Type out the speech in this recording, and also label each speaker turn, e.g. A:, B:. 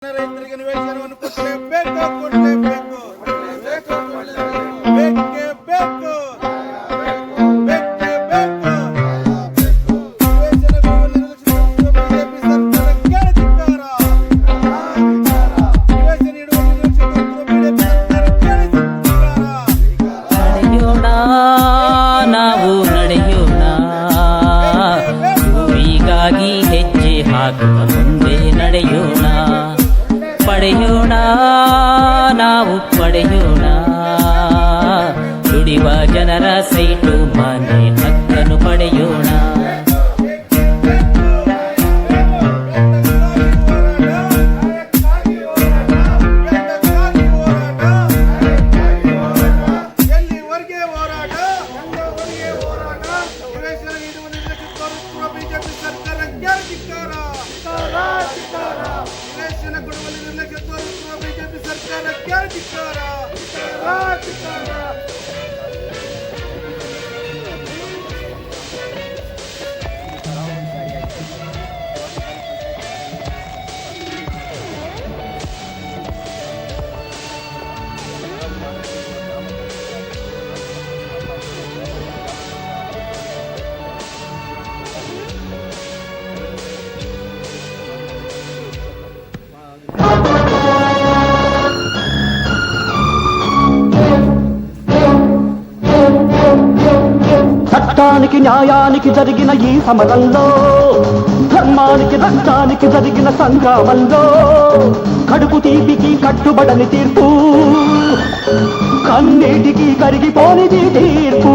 A: ರೈತರಿಗೆ ನಿವೇಶನವನ್ನು ಕೊಡಲೇಬೇಕು ಕೊಡಲೇಬೇಕು ಬೇಕೇ ಬೇಕು ಬೇಕೇ ಬೇಕು ನಿವೇಶನ ನೀಡುವ
B: ನಡೆಯೋಣ ನಾವು ನಡೆಯೋಣ ಗುರಿಗಾಗಿ ಹೆಜ್ಜೆ ಹಾಕುವ ಮುಂದೆ ನಡೆಯೋಣ ಪಡೆಯೋಣ ನಾವು ಪಡೆಯೋಣ ದುಡಿಯುವ ಜನರ ಸೈಟು ಮನೆ ಹಕ್ಕನ್ನು ಪಡೆಯೋಣ
A: ಬಿಜೆಪಿ ಸರ್ಕಾರಕ್ಕೆ ನಿವೇಶನ ಕೊಡುವಲ್ಲಿ ನಿರ್ಲಕ್ಷ್ಯ ತೋರಿಸುವ ಬಿಜೆಪಿ ಸರ್ಕಾರಕ್ಕೆ ಧಿಕ್ಕಾರ.
C: చట్టానికి న్యాయానికి జరిగిన ఈ సమరంలో ధర్మానికి రక్తానికి జరిగిన సంగ్రామంలో కడుపు తీపికి కట్టుబడని తీర్పు కన్నీటికి కరిగిపోనిది తీర్పు